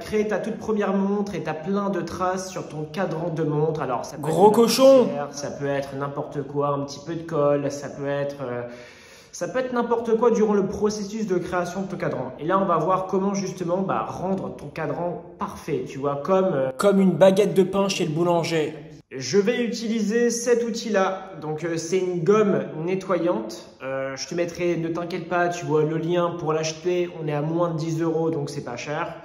créé ta toute première montre et tu as plein de traces sur ton cadran de montre. Alors, ça peut Gros être cochon! ça peut être n'importe quoi, un petit peu de colle, ça peut être n'importe quoi durant le processus de création de ton cadran. Et là, on va voir comment justement rendre ton cadran parfait, tu vois, Comme une baguette de pain chez le boulanger. je vais utiliser cet outil-là. Donc, c'est une gomme nettoyante. Je te mettrai, ne t'inquiète pas, tu vois le lien pour l'acheter. On est à moins de 10 €, donc c'est pas cher.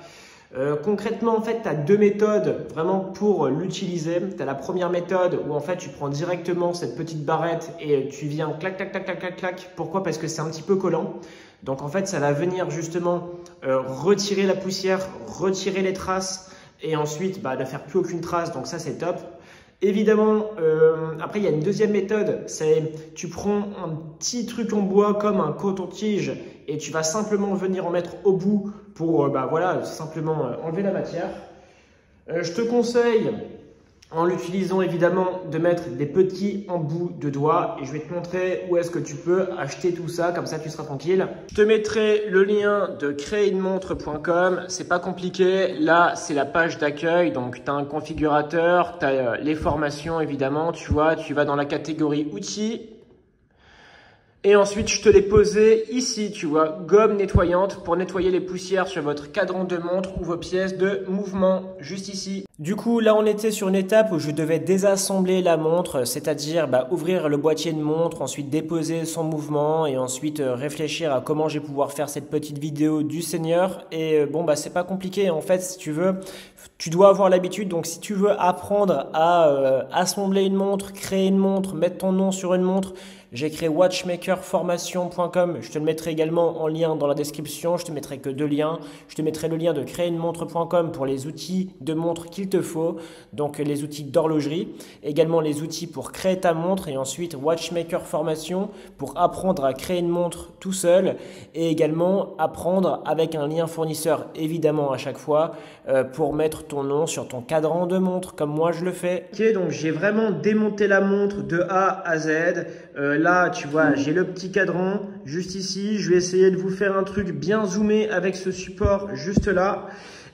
Concrètement, en fait, tu as deux méthodes vraiment pour l'utiliser. Tu as la première méthode où en fait, tu prends directement cette petite barrette et tu viens clac, clac, clac, clac, clac, clac. Pourquoi? Parce que c'est un petit peu collant. Donc, en fait, ça va venir justement retirer la poussière, retirer les traces et ensuite ne faire plus aucune trace. Donc, ça, c'est top. Évidemment, après, il y a une deuxième méthode, c'est tu prends un petit truc en bois comme un coton-tige et tu vas simplement venir en mettre au bout pour voilà, simplement enlever la matière. Je te conseille, en l'utilisant évidemment, de mettre des petits embouts de doigts et je vais te montrer où est-ce que tu peux acheter tout ça, comme ça tu seras tranquille. Je te mettrai le lien de créeunemontre.com, c'est pas compliqué, là c'est la page d'accueil, donc tu as un configurateur, tu as les formations évidemment, tu vois, tu vas dans la catégorie outils. Et ensuite, je te l'ai posé ici, tu vois, gomme nettoyante pour nettoyer les poussières sur votre cadran de montre ou vos pièces de mouvement, juste ici. Du coup, là, on était sur une étape où je devais désassembler la montre, c'est-à-dire ouvrir le boîtier de montre, ensuite déposer son mouvement et ensuite réfléchir à comment je vais pouvoir faire cette petite vidéo du Seigneur. Et c'est pas compliqué. En fait, si tu veux, tu dois avoir l'habitude. Donc, si tu veux apprendre à assembler une montre, créer une montre, mettre ton nom sur une montre, j'ai créé watchmakerformation.com. Je te le mettrai également en lien dans la description. Je te mettrai que deux liens. Je te mettrai le lien de créeunemontre.com pour les outils de montre qu'il te faut. Donc les outils d'horlogerie. Également les outils pour créer ta montre. Et ensuite Watchmaker Formation pour apprendre à créer une montre tout seul. Et également apprendre avec un lien fournisseur évidemment à chaque fois pour mettre ton nom sur ton cadran de montre comme moi je le fais. Ok, donc j'ai vraiment démonté la montre de A à Z. Là, tu vois, j'ai le petit cadran juste ici. Je vais essayer de vous faire un truc bien zoomé avec ce support juste là.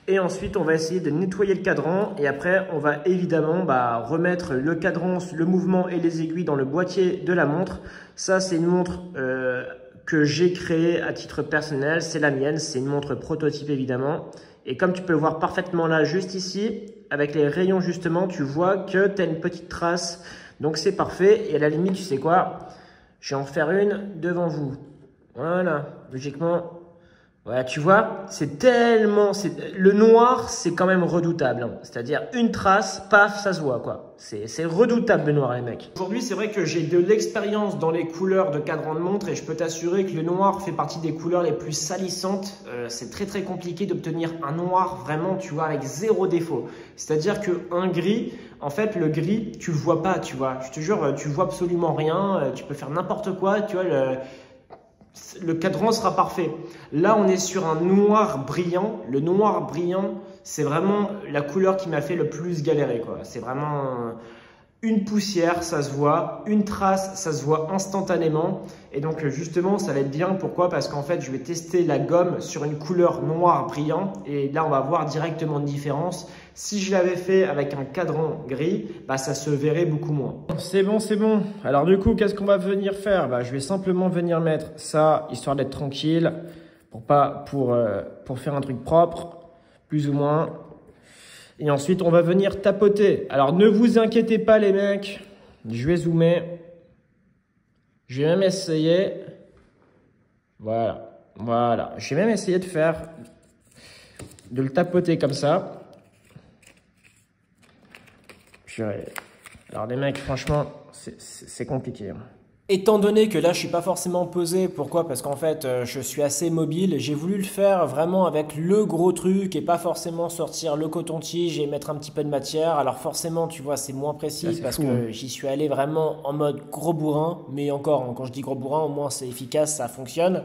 Et ensuite, on va essayer de nettoyer le cadran. Et après, on va évidemment remettre le cadran, le mouvement et les aiguilles dans le boîtier de la montre. Ça, c'est une montre que j'ai créée à titre personnel. C'est la mienne. C'est une montre prototype, évidemment. Et comme tu peux le voir parfaitement là, juste ici, avec les rayons justement, tu vois que tu as une petite trace. Donc c'est parfait et à la limite, tu sais quoi, je vais en faire une devant vous. Voilà, logiquement. Voilà, tu vois, c'est tellement... Le noir, c'est quand même redoutable. Hein. C'est-à-dire une trace, paf, ça se voit quoi. C'est redoutable le noir les mecs. Aujourd'hui, c'est vrai que j'ai de l'expérience dans les couleurs de cadran de montre et je peux t'assurer que le noir fait partie des couleurs les plus salissantes. C'est très très compliqué d'obtenir un noir vraiment, tu vois, avec zéro défaut. C'est-à-dire qu'un gris, en fait, le gris, tu le vois pas, tu vois. Je te jure, tu vois absolument rien. Tu peux faire n'importe quoi, tu vois, le cadran sera parfait. Là, on est sur un noir brillant. Le noir brillant, c'est vraiment la couleur qui m'a fait le plus galérer, quoi. C'est vraiment une poussière, ça se voit. Une trace, ça se voit instantanément. Et donc, justement, ça va être bien. Pourquoi? Parce qu'en fait, je vais tester la gomme sur une couleur noir brillant. Et là, on va voir directement une différence. Si je l'avais fait avec un cadran gris, ça se verrait beaucoup moins. C'est bon, c'est bon. Alors du coup, qu'est-ce qu'on va venir faire? Je vais simplement venir mettre ça, histoire d'être tranquille, pour faire un truc propre, plus ou moins. Et ensuite, on va venir tapoter. Alors ne vous inquiétez pas les mecs, je vais zoomer. Je vais même essayer. Voilà, voilà. Je vais même essayer de le tapoter comme ça. Alors les mecs, franchement, c'est compliqué. Étant donné que là je suis pas forcément posé, pourquoi? Parce qu'en fait je suis assez mobile, j'ai voulu le faire vraiment avec le gros truc et pas forcément sortir le coton-tige et mettre un petit peu de matière. Alors forcément tu vois c'est moins précis parce que j'y suis allé vraiment en mode gros bourrin, mais encore quand je dis gros bourrin au moins c'est efficace, ça fonctionne.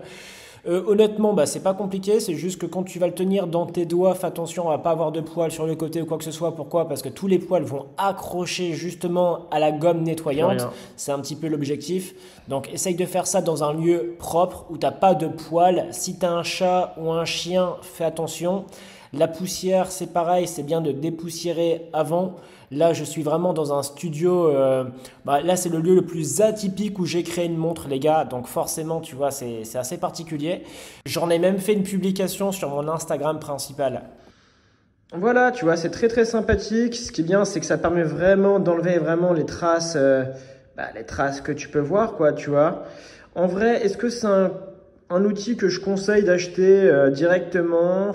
Honnêtement, c'est pas compliqué, c'est juste que quand tu vas le tenir dans tes doigts, fais attention à pas avoir de poils sur le côté ou quoi que ce soit. Pourquoi? Parce que tous les poils vont accrocher justement à la gomme nettoyante. C'est un petit peu l'objectif. Donc essaye de faire ça dans un lieu propre où t'as pas de poils. Si tu as un chat ou un chien, fais attention. La poussière, c'est pareil, c'est bien de dépoussiérer avant. Là, je suis vraiment dans un studio. Là, c'est le lieu le plus atypique où j'ai créé une montre, les gars. Donc forcément, tu vois, c'est assez particulier. J'en ai même fait une publication sur mon Instagram principal. Voilà, tu vois, c'est très très sympathique. Ce qui est bien, c'est que ça permet vraiment d'enlever vraiment les traces que tu peux voir, quoi, tu vois. En vrai, est-ce que c'est un outil que je conseille d'acheter directement?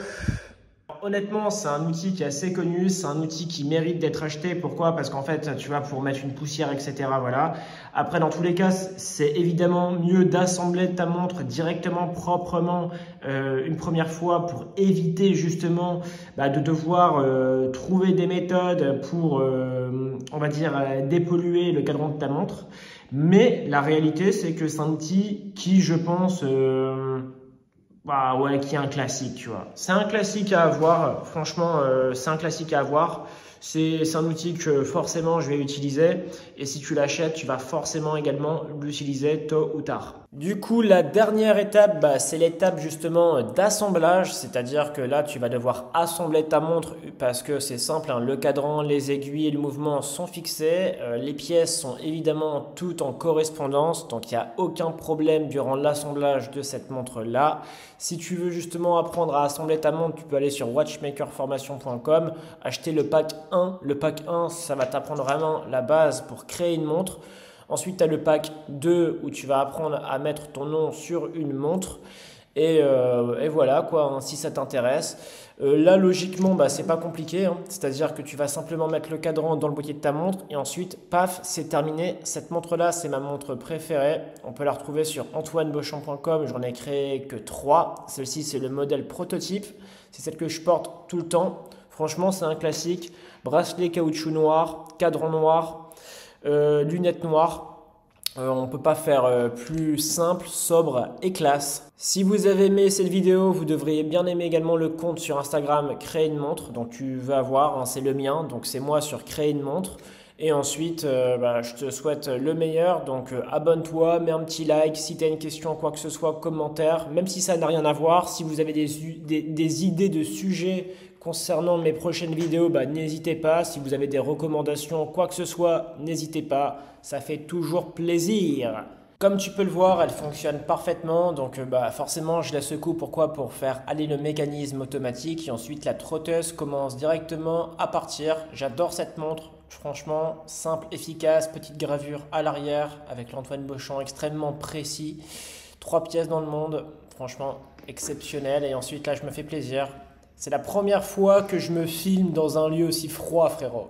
Honnêtement, c'est un outil qui est assez connu, c'est un outil qui mérite d'être acheté. Pourquoi? Parce qu'en fait, tu vois, pour mettre une poussière, etc. Voilà. Après, dans tous les cas, c'est évidemment mieux d'assembler ta montre directement, proprement, une première fois pour éviter justement de devoir trouver des méthodes pour, on va dire, dépolluer le cadran de ta montre. Mais la réalité, c'est que c'est un outil qui, je pense, qui est un classique, tu vois. C'est un classique à avoir, franchement, c'est un classique à avoir. C'est un outil que forcément je vais utiliser et si tu l'achètes, tu vas forcément également l'utiliser tôt ou tard. Du coup, la dernière étape, c'est l'étape justement d'assemblage, c'est-à-dire que là, tu vas devoir assembler ta montre parce que c'est simple, hein, le cadran, les aiguilles et le mouvement sont fixés, les pièces sont évidemment toutes en correspondance, donc il n'y a aucun problème durant l'assemblage de cette montre-là. Si tu veux justement apprendre à assembler ta montre, tu peux aller sur watchmakerformation.com, acheter le pack 1. Le pack 1, ça va t'apprendre vraiment la base pour créer une montre. Ensuite, tu as le pack 2 où tu vas apprendre à mettre ton nom sur une montre. Et voilà quoi, hein, si ça t'intéresse. Là, logiquement, c'est pas compliqué. Hein. C'est-à-dire que tu vas simplement mettre le cadran dans le boîtier de ta montre et ensuite, paf, c'est terminé. Cette montre-là, c'est ma montre préférée. On peut la retrouver sur antoinebeauchamp.com. J'en ai créé que 3. Celle-ci, c'est le modèle prototype. C'est celle que je porte tout le temps. Franchement, c'est un classique. Bracelet caoutchouc noir, cadran noir, lunettes noires. On ne peut pas faire plus simple, sobre et classe. Si vous avez aimé cette vidéo, vous devriez bien aimer également le compte sur Instagram Créer une montre. Donc tu vas voir, hein, c'est le mien, donc c'est moi sur Créer une montre. Et ensuite, je te souhaite le meilleur. Donc abonne-toi, mets un petit like. Si tu as une question, quoi que ce soit, commentaire. Même si ça n'a rien à voir, si vous avez des idées de sujets concernant mes prochaines vidéos, n'hésitez pas. Si vous avez des recommandations, quoi que ce soit, n'hésitez pas. Ça fait toujours plaisir. Comme tu peux le voir, elle fonctionne parfaitement. Donc forcément, je la secoue. Pourquoi? Pour faire aller le mécanisme automatique. Et ensuite, la trotteuse commence directement à partir. J'adore cette montre. Franchement, simple, efficace. Petite gravure à l'arrière avec l'Antoine Beauchamp extrêmement précis. 3 pièces dans le monde. Franchement, exceptionnel. Et ensuite, là, je me fais plaisir. C'est la première fois que je me filme dans un lieu aussi froid, frérot.